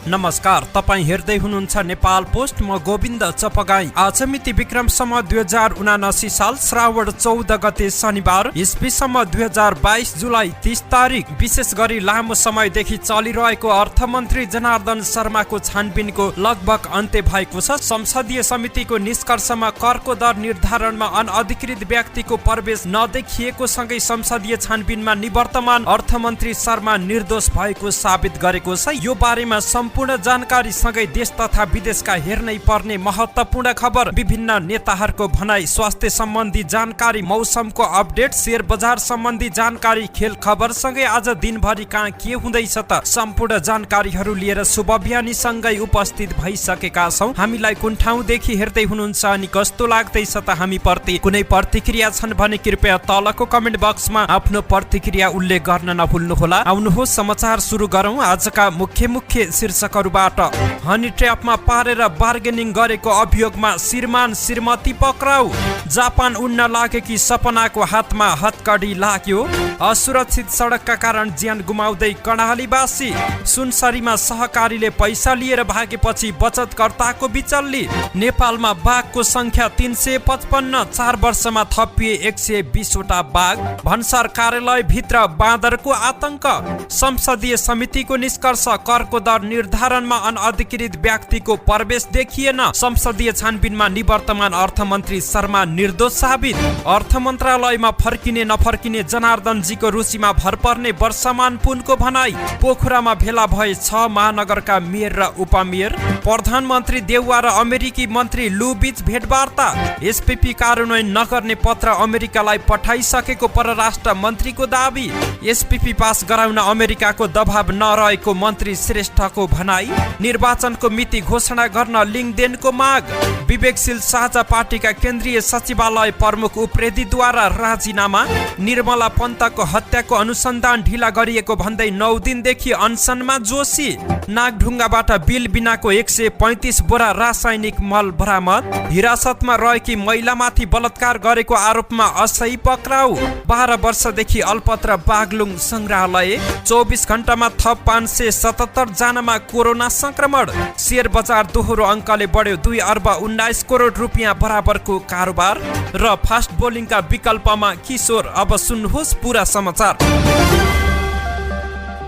नमस्कार, तपाई हेर्दै हुनुहुन्छ नेपाल पोस्ट। म गोविन्द चपगाई। आज मिति विक्रमसम्म 2079 साल श्रावण 14 गते शनिबार, इस्वीसम्म 2022 जुलाई 30 तारिक। विशेष गरी लामो समयदेखि चलिरहेको अर्थमन्त्री जनार्दन शर्माको छानबिनको लगभग अन्त्य भएको छ। संसदीय समितिको निष्कर्षमा करको दर निर्धारणमा अनअधिकृत व्यक्तिको प्रवेश नदेखिएको सँगै संसदीय छानबिनमा निवर्तमान अर्थमन्त्री शर्मा निर्दोष भएको साबित गरेको छ। यो बारेमा सम्पूर्ण जानकारी सँगै देश तथा विदेशका हेर्नै पर्ने महत्त्वपूर्ण खबर, विभिन्न नेताहरूको भनाई, स्वास्थ्य सम्बन्धी जानकारी, मौसमको अपडेट, शेयर बजार सम्बन्धी जानकारी, खेल खबर सँगै आज दिनभरि कहाँ के हुँदैछ त सम्पूर्ण जानकारीहरू लिएर शुभ बिहानीसँगै उपस्थित भइसकेका छौँ। हामीलाई कुन ठाउँदेखि हेर्दै हुनुहुन्छ अनि कस्तो लाग्दैछ त हामी प्रति कुनै प्रतिक्रिया छन् भने कृपया तलको कमेन्ट बक्समा आफ्नो प्रतिक्रिया उल्लेख गर्न नभुल्नुहोला। आउनुहोस् समाचार सुरु गरौँ। आजका मुख्य शीर्षकहरूबाट। हनी ट्र्यापमा पारेर बार्गेनिङ गरेको अभियोगमा श्रीमान श्रीमती पक्राउ। जापान उड्न लागेकी सपनाको हातमा हतकडी लाग्यो। असुरक्षित सडकका कारण ज्यान गुमाउँदै कर्णालीवासी। सुनसरीमा सहकारीले पैसा लिएर भागेपछि बचतकर्ताको बिचल्ली। नेपालमा बाघको संख्या 355, 4 वर्षमा थपिए 120 वटा बाघ। भन्सार कार्यालय भित्र बाँदरको आतंक। संसदीय समितिको निष्कर्ष, करको दर निर्धारणमा अनअधिकृत व्यक्तिको प्रवेश देखिएन। संसदीय छानबिनमा निवर्तमान अर्थमन्त्री शर्मा निर्दोष साबित। अर्थ मन्त्रालयमा फर्किने नफर्किने जनार्दनजीको रुचिमा भर पर्ने वर्षमान पुनको भनाई। पोखरामा भेला भए 6 महानगरका मेयर र उपमेयर। प्रधानमन्त्री देउवा र अमेरिकी मन्त्री लु बीच भेटवार्ता। एसपीपी कार्यान्वयन नगर्ने पत्र अमेरिकालाई पठाइसकेको परराष्ट्र मन्त्रीको दाबी। एसपीपी पास गराउन अमेरिकाको दबाव नरहेको मन्त्री श्रेष्ठको भनाई। निर्वाचनको मिति घोषणा गर्न लिङ्गदेनको माग। विवेकशील साझा पार्टीका केन्द्रीय सचिवालय प्रमुख उप्रेतीद्वारा राजीनामा। निर्मला पन्तको हत्याको अनुसन्धान ढिला गरिएको भन्दै 9 दिनदेखि अनसनमा जोशी। नागढुङ्गाबाट बिल बिनाको 135 बोरा रासायनिक मल बरामद। हिरासतमा रहेकी महिलामाथि बलात्कार गरेको आरोपमा असही पक्राउ। 12 वर्षदेखि अल्पत्र बागलुङ संग्रहालय। 24 घण्टामा थप 577 जनामा कोरोना संक्रमण। शेयर बजार दोहोरो अङ्कले बढ्यो, 2 अर्ब 19 करोड रुपियाँ बराबरको कारोबार। र फास्ट बोलिङका विकल्पमा किशोर। अब सुन्नुहोस् पुरा समाचार।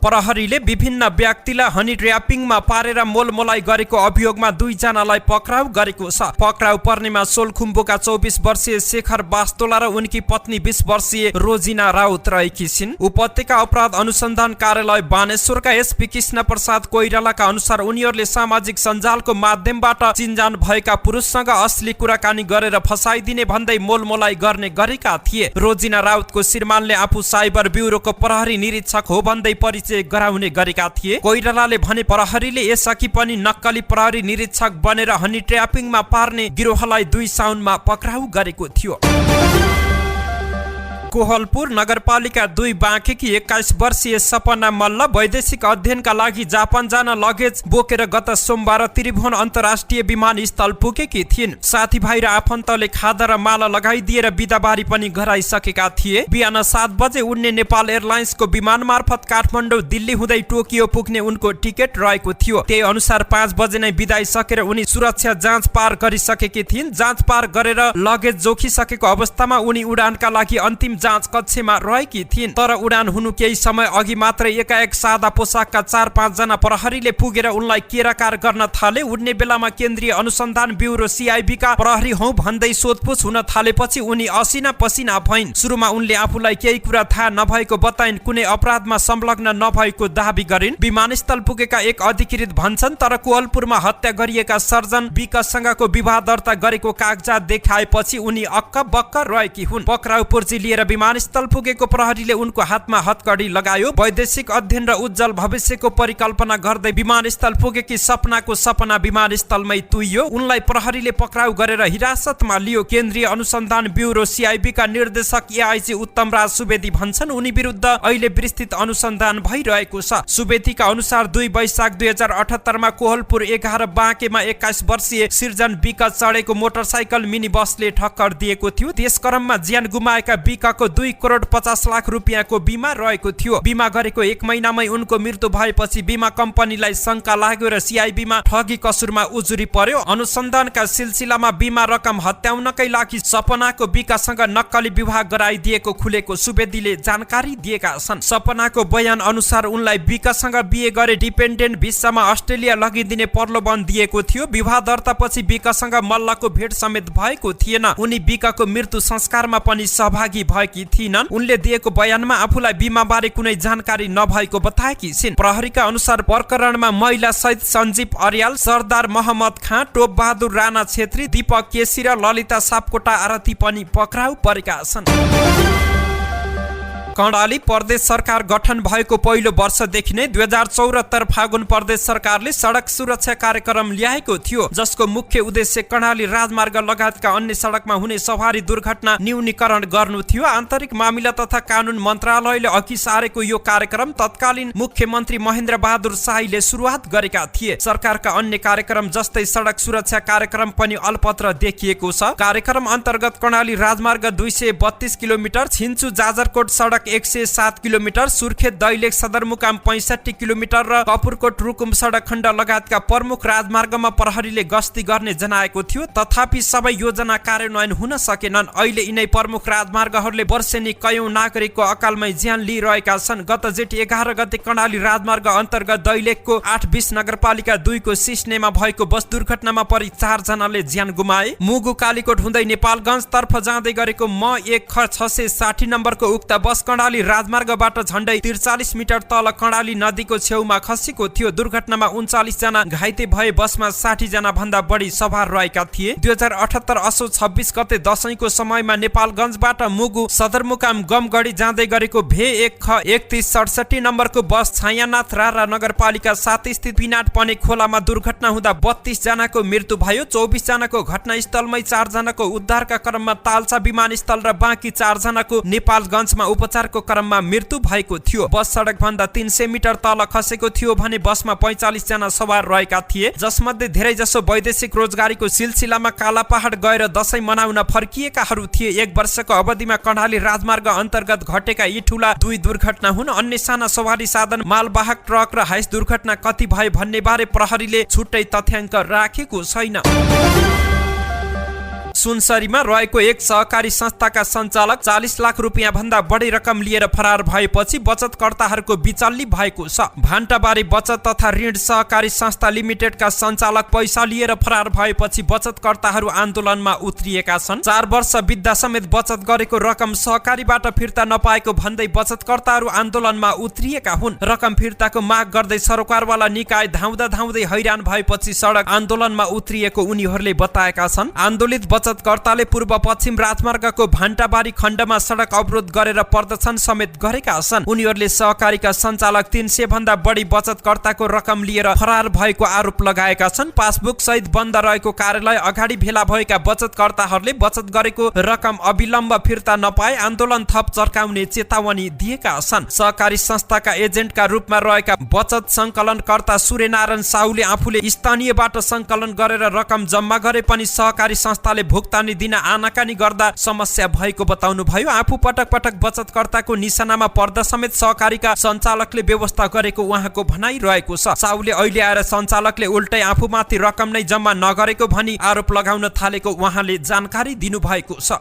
प्रहरीले विभिन्न व्यक्तिलाई हनी ट्र्यापिङमा पारेर मोलमोलाई गरेको अभियोगमा 2 जनालाई पक्राउ गरेको छ। पक्राउ पर्नेमा सोलखुम्बुका 24 वर्षीय शेखर बास्तोला र उनकी पत्नी 20 वर्षीय रोजिना राउत रहेकी छिन्। उपत्यका अपराध अनुसन्धान कार्यालय बानेश्वरका एसपी कृष्ण प्रसाद कोइरालाका अनुसार उनीहरूले सामाजिक सञ्जालको माध्यमबाट चिनजान भएका पुरुषसँग असली कुराकानी गरेर फसाइदिने भन्दै मोलमोलाई गर्ने गरेका थिए। रोजिना राउतको श्रीमानले आफू साइबर ब्युरोको प्रहरी निरीक्षक हो भन्दै परिचय गराउने गरेका थिए। कोइरालाले भने प्रहरीले यसअघि पनि नक्कली प्रहरी निरीक्षक बनेर हनी ट्र्यापिङमा पार्ने गिरोहलाई 2 साउनमा पक्राउ गरेको थियो। कोहलपुर नगरपालिका 2 बाँकेकी 21 वर्षीय सपना मल्ल वैदेशिक अध्ययनका लागि जापान जान लगेज बोकेर गत सोमबार त्रिभुवन अन्तर्राष्ट्रिय विमानस्थल पुगेकी थिइन्। साथीभाइ र आफन्तले खादा र माला लगाइदिएर बिदाबारी पनि गराइसकेका थिए। बिहान 7 बजे उड्ने नेपाल एयरलाइन्सको विमान मार्फत काठमाडौँ दिल्ली हुँदै टोकियो पुग्ने उनको टिकट रहेको थियो। त्यही अनुसार 5 बजे नै बिदाई सकेर उनी सुरक्षा जाँच पार गरिसकेकी थिइन्। जाँच पार गरेर लगेज जोखिसकेको अवस्थामा उनी उडानका लागि अन्तिम जाँच कक्षमा रहेकी थिइन्। तर उडान हुनु केही समय अघि मात्रै एकाएक सादा पोसाकका 4-5 जना प्रहरीले पुगेर उनलाई केराकार गर्न थाले। उड्ने बेलामा केन्द्रीय अनुसन्धान ब्युरो सीआईबी का प्रहरी हौ भन्दै सोधपुछ हुन थालेपछि उनी असिना पसिना भइन्। सुरुमा उनले आफूलाई केही कुरा थाहा नभएको बताइन्, कुनै अपराधमा संलग्न नभएको दाबी गरिन्। विमानस्थल पुगेका एक अधिकृत भन्छन्, तर कोहलपुरमा हत्या गरिएका सर्जन विकसँगको विवाह दर्ता गरेको कागजात देखाएपछि उनी अक्क बक्क रहेकी हुन्। पक्राउ पर्ची लिएर विमानस्थल पुगेको प्रहरीले उनको हातमा हतकडी लगायो। वैदेशिक अध्ययन र उज्जवल भविष्यको परिकल्पना गर्दै विमानस्थल पुगेकी सपनाको सपना विमानस्थलमै तुइयो। उनलाई प्रहरीले पक्राउ गरेर हिरासतमा लियो। केन्द्रीय अनुसन्धान ब्युरो सीआईबी का निर्देशक एआईजी उत्तमराज सुवेदी भन्छन्, उनी विरुद्ध अहिले विस्तृत अनुसन्धान भइरहेको छ। सुवेदीका अनुसार 2 वैशाख 2078 मा कोहलपुर 11 बाँकेमा 21 वर्षीय सृजन विक चढेको मोटरसाइकल मिनी बसले ठक्कर दिएको थियो। त्यसक्रममा ज्यान गुमाएका विकको मूल्यको 2 करोड 50 लाख रुपियाँको बिमा रहेको थियो। बिमा गरेको 1 महिनामै उनको मृत्यु भएपछि बिमा कम्पनीलाई शंका लाग्यो र सिआइबीमा ठगी कसुरमा उजुरी पर्यो। अनुसन्धानका सिलसिलामा बिमा रकम हत्याउनकै लागि सपनाको विकासँग नक्कली विवाह गराइदिएको खुलेको सुवेदीले जानकारी दिएका छन्। सपनाको बयान अनुसार उनलाई विकासँग बिहे गरे डिपेन्डेन्ट भिसामा अस्ट्रेलिया लगिदिने प्रलोभन दिएको थियो। विवाह दर्तापछि विकासँग मल्लको भेट समेत भएको थिएन। उनी विकाको मृत्यु संस्कारमा पनि सहभागी भएकी थिइनन्। उनले दिएको बयानमा आफूलाई बिमाबारे कुनै जानकारी नभएको बताएकी छिन्। प्रहरीका अनुसार प्रकरणमा महिला सहित सञ्जीव अर्याल, सरदार मोहम्मद खाँ, टोप बहादुर राणा छेत्री, दीपक केसी र ललिता सापकोटा आरती पनि पक्राउ परेका छन्। कर्णाली प्रदेश सरकार गठन भएको पहिलो वर्षदेखि नै 2074 फागुन प्रदेश सरकारले सडक सुरक्षा कार्यक्रम ल्याएको थियो, जसको मुख्य उद्देश्य कर्णाली राजमार्ग लगायतका अन्य सडकमा हुने सवारी दुर्घटना न्यूनीकरण गर्नु थियो। आन्तरिक मामिला तथा कानुन मन्त्रालयले अघि सारेको यो कार्यक्रम तत्कालीन मुख्यमन्त्री महेन्द्र बहादुर शाहीले सुरुवात गरेका थिए। सरकारका अन्य कार्यक्रम जस्तै सडक सुरक्षा कार्यक्रम पनि अलपत्र देखिएको छ। कार्यक्रम अन्तर्गत कर्णाली राजमार्ग 232 किलोमिटर, छिन्चु जाजरकोट सडक 107 किलोमिटर, सुर्खेत दैलेख सदरमुकाम 65 किलोमिटर र कपुरकोट रुकुम सडक खण्ड लगायतका प्रमुख राजमार्गमा प्रहरीले गस्ती गर्ने जनाएको थियो। तथापि सबै योजना कार्यान्वयन हुन सकेनन्। अहिले यिनै प्रमुख राजमार्गहरूले वर्षेनी कयौं नागरिकको अकालमै ज्यान लिइरहेका छन्। गत जेठ 11 गते कर्णाली राजमार्ग अन्तर्गत दैलेखको 820 नगरपालिका 2 को सिस्नेमा भएको बस दुर्घटनामा परि 4 जनाले ज्यान गुमाए। मुगु कालीकोट हुँदै नेपालगञ्ज तर्फ जाँदै गरेको M1 ख 660 नम्बरको उक्त बस कर्णाली राजमार्गबाट झण्डै 43 मिटर तल कर्णाली नदीको छेउमा खसेको थियो। दुर्घटनामा 39 जना घाइते भए। बसमा 60 जना भन्दा बढी सवार रहेका थिए। 2078 असो 26 गते दशैंको समयमा नेपालगञ्जबाट मुगु सदरमुकाम गमगढी जाँदै गरेको V1 ख 3167 नम्बरको बस छायानाथ रारा नगरपालिका 7 स्थित पिनाट पने खोलामा दुर्घटना हुँदा 32 जनाको मृत्यु भयो। 24 जनाको घटनास्थलमै, 4 जनाको उद्धारका क्रममा तालसा विमानस्थल र बाँकी 4 जनाको नेपालगञ्जमा उपचारको क्रममा मृत्यु भएको थियो। बस सडक भन्दा 300 मिटर तल खसेको थियो भने बसमा 45 जना सवार रहेका थिए, जसमध्ये धेरै जसो वैदेशिक रोजगारीको सिलसिलामा कालापहाड गएर दशैं मनाउन फर्किएकाहरू थिए। 1 वर्षको अवधिमा कर्णाली राजमार्ग अन्तर्गत घटेका यी ठूला 2 दुर्घटना हुन्। अन्य साना सवारी साधन, मालवाहक ट्रक र हाइस दुर्घटना कति भए भन्ने बारे प्रहरीले छुट्टै तथ्याङ्क राखेको छैन। सुनसरीमा रहेको एक सहकारी संस्थाका सञ्चालक 40 लाख रुपियाँ भन्दा बढी रकम लिएर फरार भएपछि बचतकर्ताहरूको बिचल्ली भएको छ। भान्टाबारी बचत तथा ऋण सहकारी संस्था लिमिटेडका सञ्चालक पैसा लिएर फरार भएपछि बचतकर्ताहरू आन्दोलनमा उत्रिएका छन्। 4 वर्ष बित्दा समेत बचत गरेको रकम सहकारीबाट फिर्ता नपाएको भन्दै बचतकर्ताहरू आन्दोलनमा उत्रिएका हुन्। रकम फिर्ताको माग गर्दै सरकारवाला निकाय धाउँदै हैरान भएपछि सडक आन्दोलनमा उत्रिएको उनीहरूले बताएका छन्। आन्दोलित बचतकर्ताले पूर्व पश्चिम राजमार्गको भान्टाबारी खण्डमा सडक अवरोध गरेर प्रदर्शन समेत गरेका छन्। उनीहरूले सहकारीका सञ्चालक 300 भन्दा बढी बचतकर्ताको रकम लिएर फरार भएको आरोप लगाएका छन्। पासबुक सहित बन्द रहेको कार्यालय अगाडि भेला भएका बचतकर्ताहरूले बचत गरेको रकम अविलम्ब फिर्ता नपाए आन्दोलन थप चर्काउने चेतावनी दिएका छन्। सहकारी संस्थाका एजेन्टका रूपमा रहेका बचत संकलनकर्ता सूर्यनारायण साहुले आफूले स्थानीयबाट संकलन गरेर रकम जम्मा गरे पनि सहकारी संस्थाले भुक्तानी दिन आनाकानी गर्दा समस्या भएको बताउनु भयो। आफू पटक पटक बचतकर्ताको निशानामा पर्दा समेत सहकारीका सञ्चालकले व्यवस्था गरेको उहाँको भनाइ रहेको छ। साहुले अहिले आएर सञ्चालकले उल्टै आफूमाथि रकम नै जम्मा नगरेको भनी आरोप लगाउन थालेको उहाँले जानकारी दिनुभएको छ।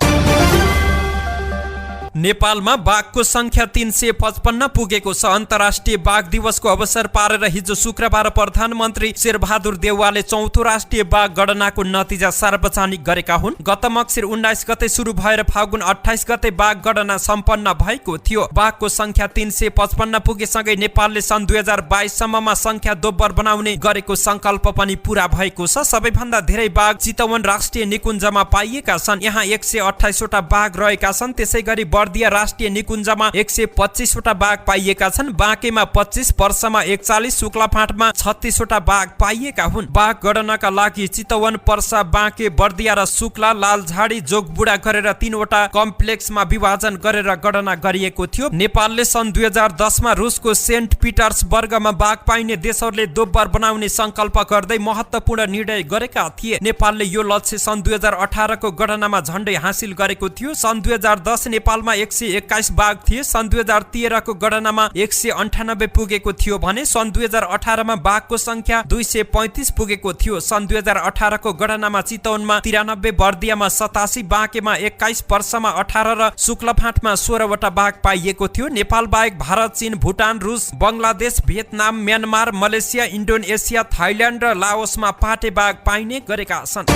नेपालमा बाघको संख्या 355 पुगेको छ। अन्तर्राष्ट्रिय बाघ दिवसको अवसर पारेर हिजो शुक्रबार प्रधानमन्त्री शेरबहादुर देउवाले 4थो राष्ट्रिय बाघ गणनाको नतिजा सार्वजनिक गरेका हुन्। गत मक्सिर 19 गते सुरु भएर फागुन 28 गते बाघ गणना सम्पन्न भएको थियो। बाघको संख्या 355 पुगेसँगै नेपालले सन् 2022 सम्ममा संख्या दोब्बर बनाउने गरेको संकल्प पनि पूरा भएको छ। सबैभन्दा धेरै बाघ चितवन राष्ट्रिय निकुञ्जमा पाइएका छन्। यहाँ 128 वटा बाघ रहेका छन्। त्यसैगरी बर्दिया राष्ट्रिय निकुञ्जमा 125 वटा बाघ पाइएका छन्। बाँकेमा 25, पर्सामा 41, शुक्लाफाँटमा 36 वटा बाघ पाइएका हुन्। बाघ गणनाका लागि चितवन, पर्सा, बाँके, बर्दिया र शुक्ला, लालझाडी, जोगबुढा गरेर 3 वटा कम्प्लेक्समा विभाजन गरेर गणना गरिएको थियो। नेपालले सन् 2010 मा रुसको सेन्ट पिटर्सबर्गमा बाघ पाइने देशहरूले दोब्बर बनाउने संकल्प गर्दै महत्वपूर्ण निर्णय गरेका थिए। नेपालले यो लक्ष्य सन् 2018 को गणनामा झण्डै हासिल गरेको थियो। सन् 2010 नेपालमा नेपालमा 121 बाघ थिए। सन् 2013 को गणनामा 198 पुगेको थियो भने सन् 2018 मा बाघको संख्या 235 पुगेको थियो। सन् 2018 को गणनामा चितवनमा 93, बर्दियामा 87, बाँकेमा 21, पर्सामा 18 र शुक्लफाँटमा 16 वटा बाघ पाइएको थियो। नेपाल बाहेक भारत, चीन, भुटान, रुस, Bangladesh, Vietnam, Myanmar, Malaysia, Indonesia, Thailand र लाओसमा पाटे बाघ पाइने गरेका छन्।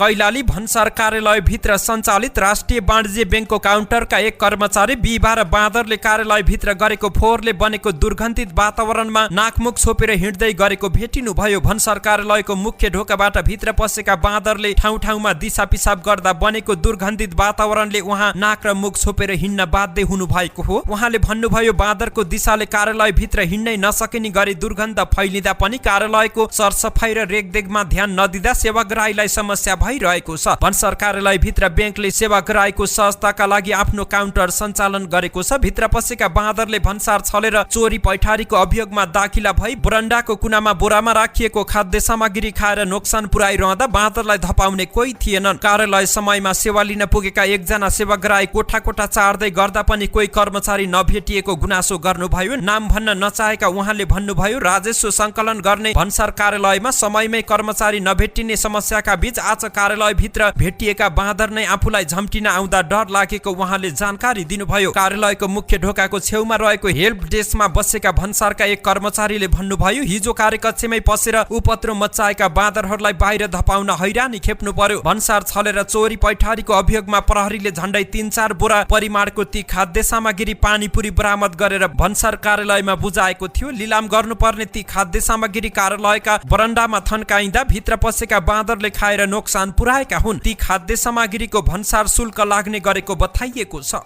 कैलाली भन्सार कार्यालय भित्र सञ्चालित राष्ट्रिय वाणिज्य बैंकको काउन्टरका एक कर्मचारी बिहिबार बाँदरले कार्यालय भित्र गरेको फोहोरले बनेको दुर्गन्धित वातावरणमा नाकमुख छोपेर हिँड्दै गरेको भेटिनु भयो। भन्सार कार्यालयको मुख्य ढोकाबाट भित्र पसेका बाँदरले ठाउँ ठाउँमा दिशा पिसाब गर्दा बनेको दुर्गन्धित वातावरणले उहाँ नाक र मुख छोपेर हिँड्न बाध्य हुनु भएको हो। उहाँले भन्नुभयो, बाँदरको दिशाले कार्यालय भित्र हिँड्नै नसकिने गरी दुर्गन्ध फैलिँदा पनि कार्यालयको सरसफाई र रेखदेखमा ध्यान नदिँदा सेवाग्राहीलाई समस्या भइरहेको छ। भन्सार कार्यालय भित्र बैंकले सेवाग्राहीको सहजताका लागि आफ्नो काउन्टर सञ्चालन गरेको छ। भित्र पसेका बाँदरले भन्सार छलेर चोरी पैठारीको अभियोगमा दाखिला भई बरन्डाको कुनामा बोरामा राखिएको खाद्य सामग्री खाएर नोक्सान पुर्याइरहँदा बाँदरलाई धपाउने कोही थिएनन्। कार्यालय समयमा सेवा लिन पुगेका एकजना सेवाग्राही कोठा कोठा चार्दै गर्दा पनि कोही कर्मचारी नभेटिएको गुनासो गर्नुभयो। नाम भन्न नचाहेका उहाँले भन्नुभयो, राजस्व सङ्कलन गर्ने भन्सार कार्यालयमा समयमै कर्मचारी नभेटिने समस्याका बीच आज कार्यालय भित्र भेटिएका बाँदर नै आफूलाई झम्टिन आउँदा डर लागेको उहाँले जानकारी दिनुभयो। कार्यालयको मुख्य ढोकाको छेउमा रहेको हेल्प डेस्कमा बसेका भन्सारका एक कर्मचारीले भन्नुभयो, हिजो कार्यकक्षमै पसेर उपद्रो मचाएका बाँदरहरूलाई बाहिर धपाउन हैरानी खेप्नु पर्यो। भन्सार छलेर चोरी पैठारीको अभियोगमा प्रहरीले झण्डै 3-4 बोरा परिमाणको ती खाद्य सामग्री पानीपुरी बरामद गरेर भन्सार कार्यालयमा बुझाएको थियो। लिलाम गर्नुपर्ने ती खाद्य सामग्री कार्यालयका बरन्डामा थन्काइँदा भित्र पसेका बाँदरले खाएर नोक्सान पुर्याएका हुन्। ती खाद्य सामग्रीको भन्सार शुल्क लाग्ने गरेको बताइएको छ।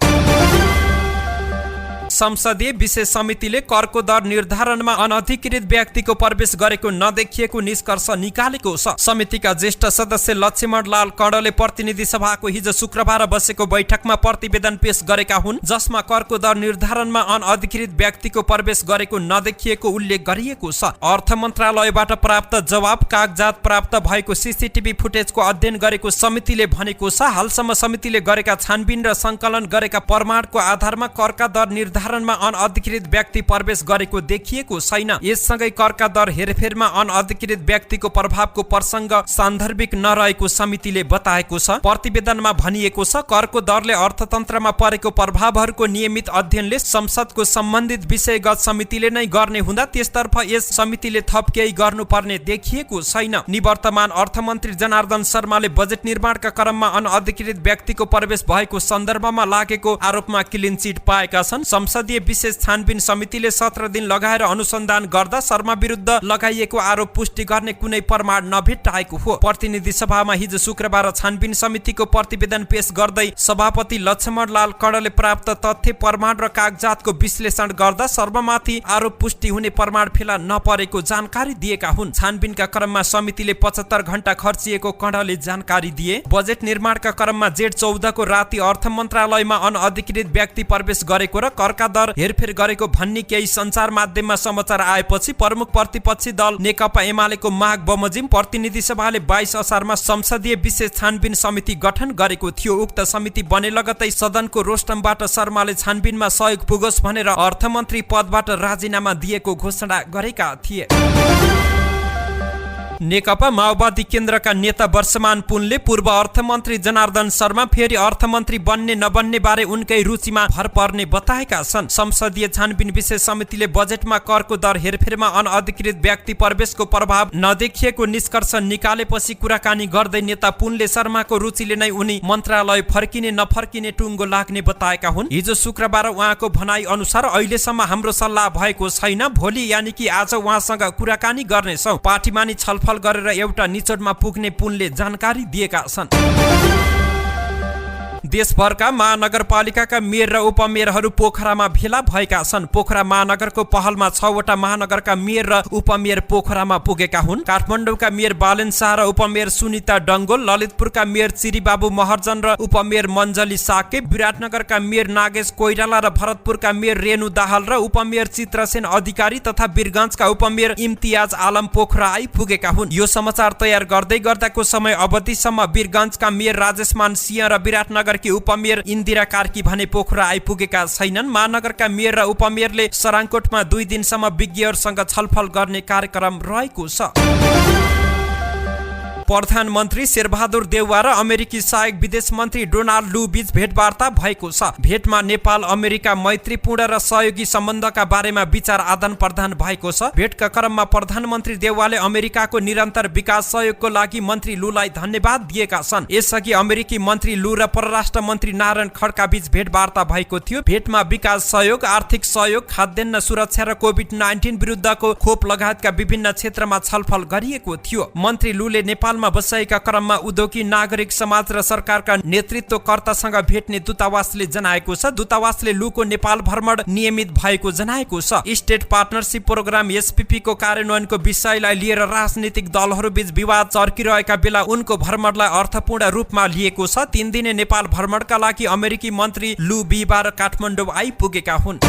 संसदीय विशेष समितिले करको दर निर्धारणमा अनधिकृत व्यक्तिको प्रवेश गरेको नदेखिएको निष्कर्ष निकालेको छ। समितिका ज्येष्ठ सदस्य लक्ष्मण लाल कणले प्रतिनिधि सभाको हिजो शुक्रबार बसेको बैठकमा प्रतिवेदन पेश गरेका हुन्, जसमा करको दर निर्धारणमा अनधिकृत व्यक्तिको प्रवेश गरेको नदेखिएको उल्लेख गरिएको छ। अर्थ मन्त्रालयबाट प्राप्त जवाब, कागजात प्राप्त भएको सीसीटीभी फुटेजको अध्ययन गरेको समितिले भनेको छ। हालसम्म समितिले गरेका छानबिन र सङ्कलन गरेका प्रमाणको आधारमा करका दर निर्धारणमा अनअधिकृत व्यक्ति प्रवेश गरेको देखिएको छैन। यससँगै करका दर हेरफेरमा अनअधिकृत व्यक्तिको प्रभावको प्रसङ्ग सान्दर्भिक नरहेको समितिले बताएको छ। प्रतिवेदनमा भनिएको छ, करको दरले अर्थतन्त्रमा परेको प्रभावहरूको नियमित अध्ययनले संसदको सम्बन्धित विषयगत समितिले नै गर्ने हुँदा त्यसतर्फ यस समितिले थप केही गर्नुपर्ने देखिएको छैन। निवर्तमान अर्थमन्त्री जनार्दन शर्माले बजेट निर्माणका क्रममा अनअधिकृत व्यक्तिको प्रवेश भएको सन्दर्भमा लागेको आरोपमा क्लिन चिट पाएका छन्। संसदीय विशेष छानबिन समितिले 17 दिन लगाएर अनुसन्धान गर्दा शर्मा विरुद्ध लगाइएको आरोप पुष्टि गर्ने कुनै प्रमाण नभेटाएको हो। प्रतिनिधि सभामा हिजो शुक्रबार छानबिन समितिको प्रतिवेदन पेश गर्दै सभापति लक्ष्मण लाल कणले प्राप्त तथ्य, प्रमाण र कागजातको विश्लेषण गर्दा शर्मामाथि आरोप पुष्टि हुने प्रमाण फेला नपरेको जानकारी दिएका हुन्। छानबिनका क्रममा समितिले 75 घण्टा खर्चिएको कणले जानकारी दिए। बजेट निर्माणका क्रममा जेठ 14 को राति अर्थ मन्त्रालयमा अनअधिकृत व्यक्ति प्रवेश गरेको र करका दर हेरफेर गरेको भन्ने केही सञ्चार माध्यममा समाचार आएपछि प्रमुख प्रतिपक्षी दल नेकपा एमालेको माग बमोजिम प्रतिनिधि सभाले 22 असारमा संसदीय विशेष छानबिन समिति गठन गरेको थियो। उक्त समिति बने लगतै सदनको रोस्टमबाट शर्माले छानबिनमा सहयोग पुगोस् भनेर अर्थमन्त्री पदबाट राजीनामा दिएको घोषणा गरेका थिए। नेकपा माओवादी केन्द्रका नेता वर्षमान पुनले पूर्व अर्थमन्त्री जनार्दन शर्मा फेरि अर्थमन्त्री बन्ने नबन्ने बारे उनकै रुचिमा भर पर्ने बताएका छन्। संसदीय छानबिन विशेष समितिले बजेटमा करको दर हेरफेरमा अनअधिकृत व्यक्ति प्रवेशको प्रभाव नदेखिएको निष्कर्ष निकालेपछि कुराकानी गर्दै नेता पुनले शर्माको रुचिले नै उनी मन्त्रालय फर्किने नफर्किने टुङ्गो लाग्ने बताएका हुन्। हिजो शुक्रबार उहाँको भनाइ अनुसार अहिलेसम्म हाम्रो सल्लाह भएको छैन, भोलि यानि कि आज उहाँसँग कुराकानी गर्नेछौँ। पार्टीमा नि छलफल गरेर एउटा निचोडमा पुग्ने पुनले जानकारी दिएका छन्। देशभरका महानगरपालिकाका मेयर र उपमेयरहरू पोखरामा भेला भएका छन्। पोखरा महानगरको पहलमा 6 वटा महानगरका मेयर र उपमेयर पोखरामा पुगेका हुन्। काठमाडौँका मेयर बालेन शाह र उपमेयर सुनिता डङ्गोल, ललितपुरका मेयर चिरीबाबु महर्जन र उपमेयर मञ्जली साके, विराटनगरका मेयर नागेश कोइराला र भरतपुरका मेयर रेणु दाहाल र उपमेयर चित्रसेन अधिकारी तथा वीरगञ्जका उपमेयर इम्तियाज आलम पोखरा आइपुगेका हुन्। यो समाचार तयार गर्दै गर्दाको समय अवधिसम्म वीरगञ्जका मेयर राजेशमान सिंह र विराटनगर महानगरकी उपमेयर इन्दिरा कार्की भने पोखरा आइपुगेका छैनन्। महानगरका मेयर र उपमेयरले सराङकोटमा 2 दिनसम्म विज्ञहरूसँग छलफल गर्ने कार्यक्रम रहेको छ। प्रधानमन्त्री शेरबहादुर देउवा र अमेरिकी सहायक विदेश मन्त्री डोनाल्ड लू बीच भेटवार्ता भएको छ। भेटमा नेपाल अमेरिका मैत्रीपूर्ण र सहयोगी सम्बन्धका बारेमा विचार आदान प्रदान भएको छ। भेटका क्रममा प्रधानमन्त्री देउवाले अमेरिकाको निरन्तर विकास सहयोगको लागि मन्त्री लूलाई धन्यवाद दिएका छन्। यसअघि अमेरिकी मन्त्री लू र परराष्ट्र मन्त्री नारायण खड्का बीच भेटवार्ता भएको थियो। भेटमा विकास सहयोग, आर्थिक सहयोग, खाद्यान्न सुरक्षा र कोभिड-19 विरुद्धको खोप लगायतका विभिन्न क्षेत्रमा छलफल गरिएको थियो। मन्त्री लूले नेपाल बसाइका क्रममा उद्योगी, नागरिक समाज र सरकारका नेतृत्वकर्तासँग भेट्ने दूतावासले जनाएको छ। दूतावासले लूको नेपाल भ्रमण नियमित भएको जनाएको छ। स्टेट पार्टनरशिप प्रोग्राम एसपीपी को कार्यान्वयनको विषयलाई लिएर राजनीतिक दलहरूबीच विवाद चर्किरहेका बेला उनको भ्रमणलाई अर्थपूर्ण रूपमा लिएको छ। 3 दिने नेपाल भ्रमणका लागि अमेरिकी मन्त्री लू बिहिबार काठमाडौँ आइपुगेका हुन्।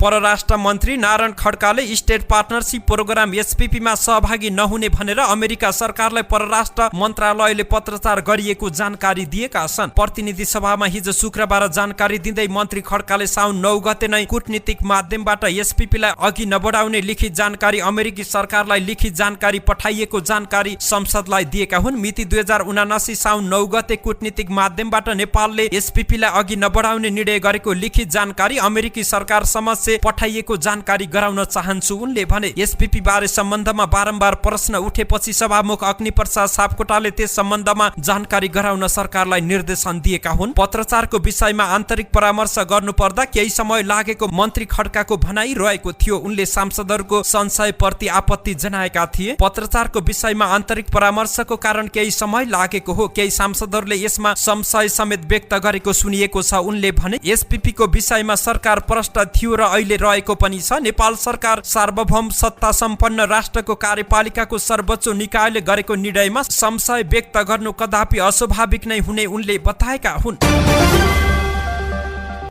परराष्ट्र मन्त्री नारायण खड्काले स्टेट पार्टनरशिप प्रोग्राम एसपीपीमा सहभागी नहुने भनेर अमेरिका सरकारलाई परराष्ट्र मन्त्रालयले पत्रचार गरिएको जानकारी दिएका छन्। प्रतिनिधि सभामा हिजो शुक्रबार जानकारी दिँदै मन्त्री खड्काले साउन 9 गते नै कूटनीतिक माध्यमबाट एसपीपीलाई अघि नबढाउने लिखित जानकारी अमेरिकी सरकारलाई लिखित जानकारी पठाइएको जानकारी संसदलाई दिएका हुन्। मिति 2079 साउन 9 गते कूटनीतिक माध्यमबाट नेपालले एसपीपीलाई अघि नबढाउने निर्णय गरेको लिखित जानकारी अमेरिकी सरकार समक्ष पठाइएको जानकारी गराउन चाहन्छु। उनले भने एसपीपी बारे सम्बन्धमा बारम्बार प्रश्न उठेपछि सभामुख अग्निप्रसाद सापकोटाले त्यस सम्बन्धमा जानकारी गराउन सरकारलाई निर्देशन दिएका हुन्। पत्रचारको विषयमा आन्तरिक परामर्श गर्नुपर्दा केही समय लागेको मन्त्री खड्काको भनाइ रहेको थियो। उनले सांसदहरूको संशयप्रति आपत्ति जनाएका थिए। पत्रचारको विषयमा आन्तरिक परामर्शको कारण केही समय लागेको हो। केही सांसदहरूले यसमा संशय समेत व्यक्त गरेको सुनिएको छ। उनले भने एसपीपी को विषयमा सरकार प्रष्ट थियो र अहिले रहेको पनि छ। नेपाल सरकार सार्वभौम सत्ता सम्पन्न राष्ट्रको कार्यपालिकाको सर्वोच्च निकायले गरेको निर्णयमा संशय व्यक्त गर्नु कदापि अस्वाभाविक नै हुने उनले बताएका हुन्।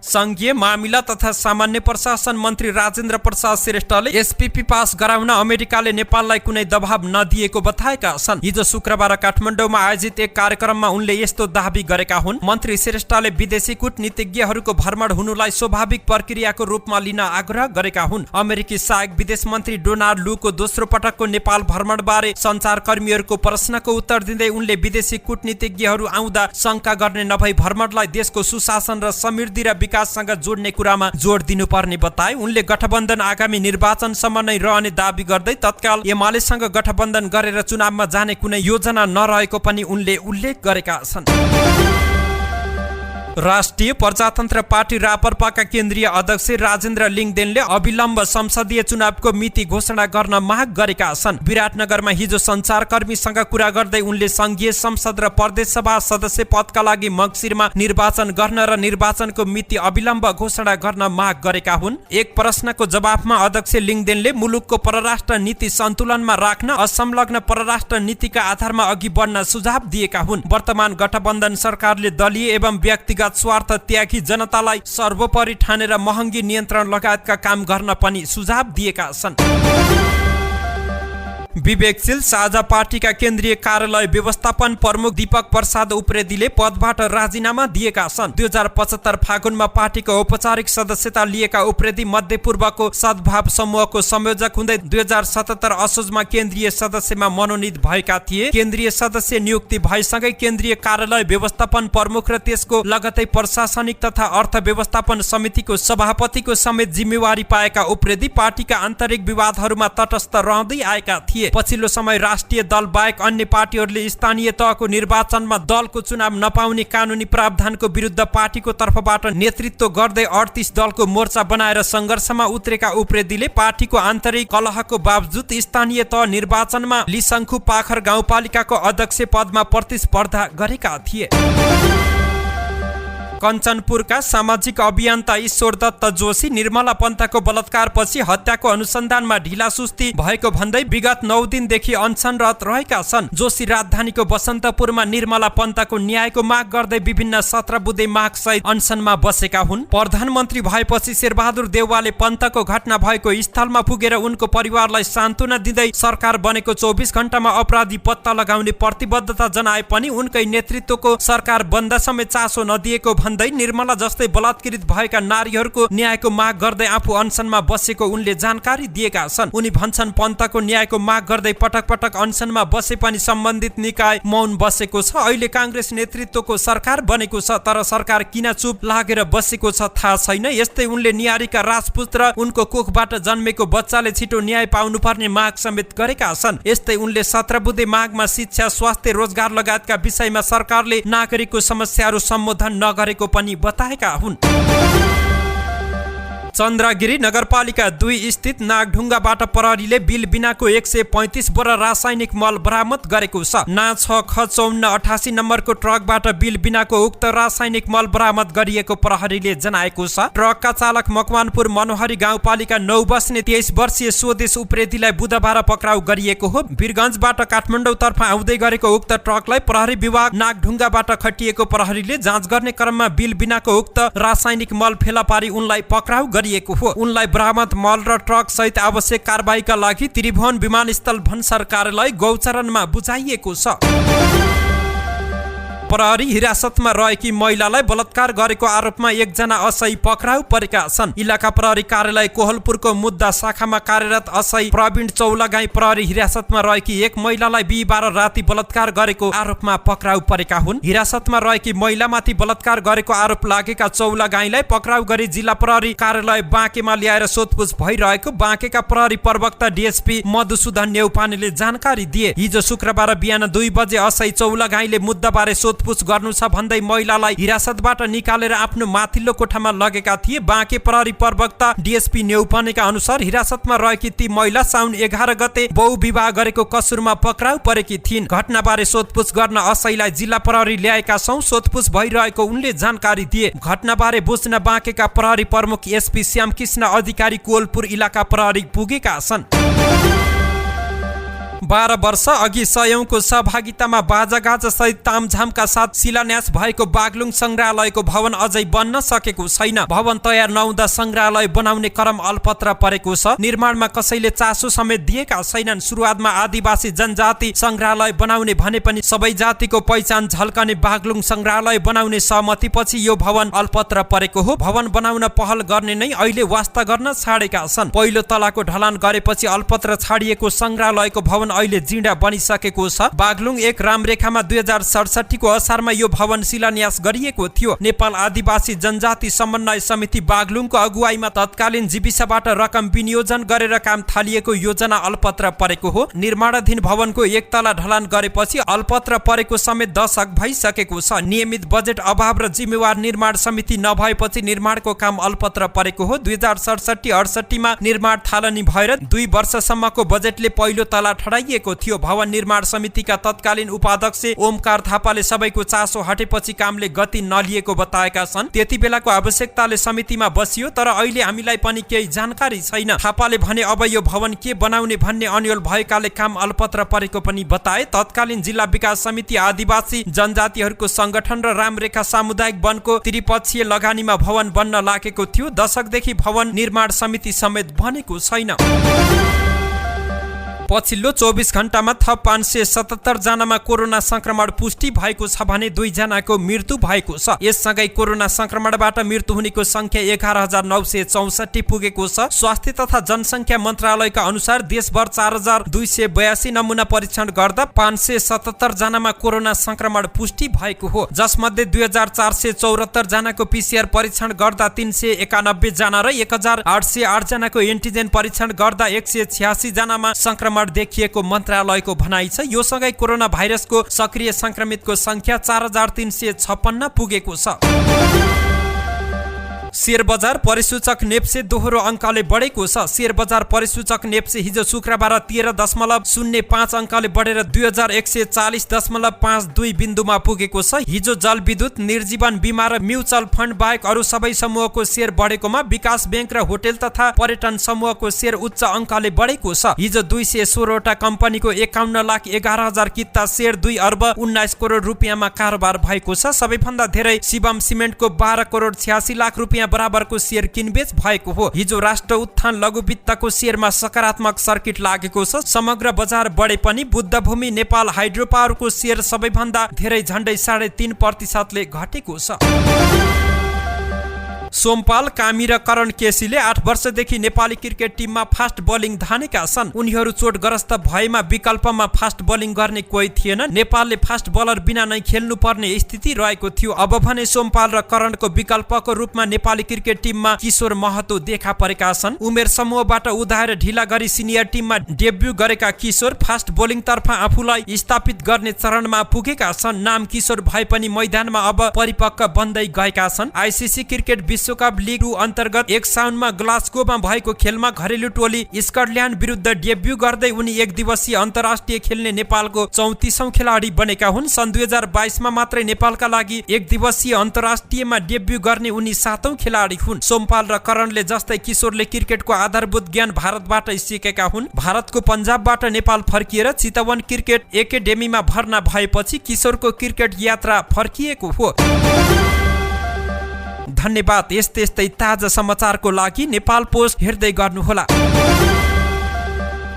संघीय मामिला तथा सामान्य प्रशासन मन्त्री राजेन्द्र प्रसाद श्रेष्ठले एसपीपी पास गराउन अमेरिकाले नेपाललाई कुनै दबाब नदिएको बताएका छन्। हिजो शुक्रबार काठमाडौँमा आयोजित एक कार्यक्रममा उनले यस्तो दाबी गरेका हुन्। मन्त्री श्रेष्ठले विदेशी कूटनीतिज्ञहरूको भ्रमण हुनुलाई स्वाभाविक प्रक्रियाको रूपमा लिन आग्रह गरेका हुन्। अमेरिकी सहायक विदेश मन्त्री डोनाल्ड लूको दोस्रो पटकको नेपाल भ्रमण बारे सञ्चारकर्मीहरूको प्रश्नको उत्तर दिँदै उनले विदेशी कूटनीतिज्ञहरू आउँदा शंका गर्ने नभई भ्रमणलाई देशको सुशासन र समृद्धि र विकाससँग जोड्ने कुरामा जोड दिनुपर्ने बताए। उनले गठबन्धन आगामी निर्वाचनसम्म नै रहने दाबी गर्दै तत्काल एमालेसँग गठबन्धन गरेर चुनावमा जाने कुनै योजना नरहेको पनि उनले उल्लेख गरेका छन्। राष्ट्रिय प्रजातन्त्र पार्टी रापरपाका केन्द्रीय अध्यक्ष राजेन्द्र लिङदेनले अविलम्ब संसदीय चुनावको मिति घोषणा गर्न माग गरेका छन्। विराटनगरमा हिजो सञ्चारकर्मीसँग कुरा गर्दै उनले संघीय संसद र प्रदेश सभा सदस्य पदका लागि मङ्सिरमा निर्वाचन गर्न र निर्वाचनको मिति अविलम्ब घोषणा गर्न माग गरेका हुन्। एक प्रश्नको जवाफमा अध्यक्ष लिङदेनले मुलुकको परराष्ट्र नीति सन्तुलनमा राख्न असंलग्न परराष्ट्र नीतिका आधारमा अघि बढ्न सुझाव दिएका हुन्। वर्तमान गठबन्धन सरकारले दलीय एवं व्यक्तिगत स्वार्थ त्यागी जनतालाई सर्वोपरि ठानेर महँगी नियन्त्रण लगायतका काम गर्न पनि सुझाव दिएका छन्। विवेकशील साझा पार्टीका केन्द्रीय कार्यालय व्यवस्थापन प्रमुख दीपक प्रसाद उप्रेतीले पदबाट राजीनामा दिएका छन्। 2075 फागुनमा पार्टीको औपचारिक सदस्यता लिएका उप्रेती मध्यपूर्वको सद्भाव समूहको संयोजक हुँदै 2077 असोजमा केन्द्रीय सदस्यमा मनोनित भएका थिए। केन्द्रीय सदस्य नियुक्ति भएसँगै केन्द्रीय कार्यालय व्यवस्थापन प्रमुख र त्यसको लगतै प्रशासनिक तथा अर्थ व्यवस्थापन समितिको सभापतिको समेत जिम्मेवारी पाएका उप्रेती पार्टीका आन्तरिक विवादहरूमा तटस्थ रहँदै आएका थिए। पछिल्लो समय राष्ट्रिय दल बाहेक अन्य पार्टीहरूले स्थानीय तहको निर्वाचनमा दलको चुनाव नपाउने कानुनी प्रावधानको विरुद्ध पार्टीको तर्फबाट नेतृत्व गर्दै 38 दलको मोर्चा बनाएर सङ्घर्षमा उत्रेका उप्रेतीले पार्टीको आन्तरिक कलहको बावजुद स्थानीय तह निर्वाचनमा लिसङ्खु पाखर गाउँपालिकाको अध्यक्ष पदमा प्रतिस्पर्धा गरेका थिए। कञ्चनपुरका सामाजिक अभियन्ता ईश्वर दत्त जोशी निर्मला पन्तको बलात्कारपछि हत्याको अनुसन्धानमा ढिलासुस्ती भएको भन्दै विगत 9 दिनदेखि अनसनरत रहेका छन्। जोशी राजधानीको बसन्तपुरमा निर्मला पन्तको न्यायको माग गर्दै विभिन्न 17 बुँदे माग सहित अनसनमा बसेका हुन्। प्रधानमन्त्री भएपछि शेरबहादुर देउवाले पन्तको घटना भएको स्थलमा पुगेर उनको परिवारलाई सान्त्वना दिँदै सरकार बनेको 24 घण्टामा अपराधी पत्ता लगाउने प्रतिबद्धता जनाए पनि उनकै नेतृत्वको सरकार बन्द समेत चासो नदिएको भन्दै निर्मला जस्तै बलात्कृत भएका नारीहरूको न्यायको माग गर्दै आफू अनसनमा बसेको उनले जानकारी दिएका छन्। उनी भन्छन् पन्तको न्यायको माग गर्दै पटक पटक अनसनमा बसे पनि सम्बन्धित निकाय मौन बसेको छ। अहिले कांग्रेस नेतृत्वको सरकार बनेको छ तर सरकार किन चुप लागेर बसेको छ थाहा छैन। यस्तै उनले न्यारीका राजपूत र उनको कोखबाट जन्मेको बच्चाले छिटो न्याय पाउनुपर्ने माग समेत गरेका छन्। यस्तै उनले 17 बुँदे मागमा शिक्षा, स्वास्थ्य, रोजगार लगायतका विषयमा सरकारले नागरिकको समस्याहरू सम्बोधन नगरेको पनि बताएका हुन्। चन्द्रगिरी नगरपालिका 2 स्थित नागढुङ्गाबाट प्रहरीले बिल बिनाको 135 बोरा रासायनिक मल बरामद गरेको छ। ना 6ख5488 नम्बरको ट्रकबाट बिल बिनाको उक्त रासायनिक मल बरामद गरिएको प्रहरीले जनाएको छ। ट्रकका चालक मकवानपुर मनोहरी गाउँपालिका 9 बस्ने 23 वर्षीय स्वदेश उप्रेतीलाई बुधबार पक्राउ गरिएको हो। वीरगञ्जबाट काठमाडौँतर्फ आउँदै गरेको उक्त ट्रकलाई प्रहरी विभाग नागढुङ्गाबाट खटिएको प्रहरीले जाँच गर्ने क्रममा बिल बिनाको उक्त रासायनिक मल फेला पारी उनलाई पक्राउ गरिएको हो। उनलाई बरामद मल र ट्रक सहित आवश्यक कारबाहीका लागि त्रिभुवन विमानस्थल भन्सार कार्यालय गौचरणमा बुझाइएको छ। प्रहरी हिरासतमा रहेकी महिलालाई बलात्कार गरेको आरोपमा एकजना असही पक्राउ परेका छन्। इलाका प्रहरी कार्यालय कोहलपुरको मुद्दा शाखामा कार्यरत असही प्रवीण चौलागाई प्रहरी हिरासतमा रहेकी एक महिलालाई बिहीबार राति बलात्कार गरेको आरोपमा पक्राउ परेका हुन्। हिरासतमा रहेकी महिलामाथि बलात्कार गरेको आरोप लागेका चौलागाईलाई पक्राउ गरी जिल्ला प्रहरी कार्यालय बाँकेमा ल्याएर सोधपुछ भइरहेको बाँकेका प्रहरी प्रवक्ता डीएसपी मधुसूदन नेउपानेले जानकारी दिए। हिजो शुक्रबार बिहान 2 बजे असही चौलागाईले मुद्दाबारे सोधपुछ गर्नु छ भन्दै महिलालाई हिरासतबाट निकालेर आफ्नो माथिल्लो कोठामा लगेका थिए। बाँके प्रहरी प्रवक्ता डीएसपी नेउपानेका अनुसार हिरासतमा रहेकी ती महिला साउन 11 गते बहुविवाह गरेको कसुरमा पक्राउ परेकी थिइन्। घटनाबारे सोधपुछ गर्न असैलाई जिल्ला प्रहरी ल्याएका छौं, सोधपुछ भइरहेको उनले जानकारी दिए। घटनाबारे बुझ्न बाँकेका प्रहरी प्रमुख एसपी श्यामकृष्ण अधिकारी कोलपुर इलाका प्रहरी पुगेका छन्। 12 वर्ष अघि सयौंको सहभागितामा बाजागाजा सहित तामझामका साथ शिलान्यास भएको बागलुङ संग्रहालयको भवन अझै बन्न सकेको छैन। भवन तयार नहुँदा संग्रहालय बनाउने क्रम अल्पत्र परेको छ। निर्माणमा कसैले चासो समेत दिएका छैनन्। सुरुवातमा आदिवासी जनजाति संग्रहालय बनाउने भने पनि सबै जातिको पहिचान झल्कने बागलुङ संग्रहालय बनाउने सहमतिपछि यो भवन अल्पत्र परेको हो। भवन बनाउन पहल गर्ने नै अहिले वास्ता गर्न छाडेका छन्। पहिलो तलाको ढलान गरेपछि अल्पत्र छाडिएको संग्रहालयको भवन अहिले जिँडा बनिसकेको छ। बागलुङ 1 रामरेखामा 2067 को असारमा यो भवन शिलान्यास गरिएको थियो। नेपाल आदिवासी जनजाति समन्वय समिति बागलुङको अगुवाईमा तत्कालीन जीविसाबाट रकम विनियोजन गरेर काम थालिएको योजना अल्पत्र परेको हो। निर्माणाधीन भवनको 1 तला ढलान गरेपछि अल्पत्र परेको समेत दशक भइसकेको छ। नियमित बजेट अभाव र जिम्मेवार निर्माण समिति नभएपछि निर्माणको काम अल्पत्र परेको हो। 2067-68 मा निर्माण थालनी भएर 2 वर्षसम्मको बजेटले पहिलो तला ठडाइएको थियो। भवन निर्माण समितिका तत्कालीन उपाध्यक्ष ओमकार थापाले सबैको चासो हटेपछि कामले गति नलिएको बताएका छन्। त्यति बेलाको आवश्यकताले समितिमा बसियो तर अहिले हामीलाई पनि केही जानकारी छैन। थापाले भने अब यो भवन के बनाउने भन्ने अन्यल भएकाले काम अल्पत्र परेको पनि बताए। तत्कालीन जिल्ला विकास समिति आदिवासी जनजातिहरूको संगठन र रामरेखा सामुदायिक वनको त्रिपक्षीय लगानीमा भवन बन्न लागेको थियो। दशकदेखि भवन निर्माण समिति समेत बनेको छैन। पछिल्लो 24 घण्टामा थप 577 जनामा कोरोना संक्रमण पुष्टि भएको छ भने 2 जनाको मृत्यु भएको छ। यससँगै कोरोना संक्रमणबाट मृत्यु हुनेको संख्या 11964 पुगेको छ। स्वास्थ्य तथा जनसंख्या मन्त्रालयका अनुसार देशभर 4282 नमुना परीक्षण गर्दा 577 जनामा कोरोना संक्रमण पुष्टि भएको हो। जसमध्ये 2474 जनाको पीसीआर परीक्षण गर्दा 391 जना र 1808 जनाको एन्टिजेन परीक्षण गर्दा 186 जनामा संक्रमण देखिएको मन्त्रालयको भनाइ छ। यो सँगै कोरोना भाइरसको सक्रिय संक्रमितको संख्या 4356 पुगेको छ। शेयर बजार परिसूचक नेप्से दोहोरो अङ्कले बढेको छ। शेयर बजार परिसूचक नेप्से हिजो शुक्रबार 13.05 अङ्कले बढेर 2140.52 बिन्दुमा पुगेको छ। हिजो जलविद्युत, निर्जीवन बीमा र म्युचुअल फन्ड बाहेक अरू सबै समूहको शेयर बढेकोमा विकास बैंक र होटल तथा पर्यटन समूहको शेयर उच्च अङ्कले बढेको छ। हिजो 216 वटा कम्पनीको 51,11,000 किता शेयर 2 अर्ब 19 करोड रुपियाँमा कारोबार भएको छ। सबैभन्दा धेरै शिवम सिमेन्टको 12 करोड 86 लाख रुपियाँ बराबरको शेयर किनबेच भएको हो। हिजो राष्ट्र उत्थान लघु वित्तको शेयरमा सकारात्मक सर्किट लागेको छ। समग्र बजार बढे पनि बुद्धभूमि नेपाल हाइड्रो पावरको शेयर सबैभन्दा धेरै झण्डै 3.5% घटेको छ। सोमपाल, कामी र करण केसीले 8 वर्षदेखि नेपाली क्रिकेट टिममा फास्ट बलिङ धानेका छन्। उनीहरू चोटग्रस्त भएमा विकल्पमा फास्ट बलिङ गर्ने कोही थिएन। नेपालले फास्ट बलर बिना नै खेल्नुपर्ने स्थिति रहेको थियो। अब भने सोमपाल र करणको विकल्पको रूपमा नेपाली क्रिकेट टिममा किशोर महतो देखा परेका छन्। उमेर समूहबाट उधाएर ढिला गरी सिनियर टिममा डेब्यू गरेका किशोर फास्ट बोलिङतर्फ आफूलाई स्थापित गर्ने चरणमा पुगेका छन्। नाम किशोर भए पनि मैदानमा अब परिपक्व बन्दै गएका छन्। आइसिसी क्रिकेट विश्वकप लिग 2 अन्तर्गत 1 साउनमा ग्लास्गोमा भएको खेलमा घरेलु टोली स्कटल्यान्ड विरुद्ध डेब्यू गर्दै उनी एक दिवसीय अन्तर्राष्ट्रिय खेल्ने नेपालको 34औं खेलाडी बनेका हुन्। सन् 2022 मा मात्रै नेपालका लागि एक दिवसीय अन्तर्राष्ट्रियमा डेब्यू गर्ने उनी 7औं खेलाडी हुन्। सोमपाल र करणले जस्तै किशोरले क्रिकेटको आधारभूत ज्ञान भारतबाटै सिकेका हुन्। भारतको पन्जाबबाट नेपाल फर्किएर चितवन क्रिकेट एकेडेमीमा भर्ना भएपछि किशोरको क्रिकेट यात्रा फर्किएको हो। धन्यवाद। यस्तै ताजा समाचारको लागि नेपाल पोस्ट हेर्दै गर्नुहोला।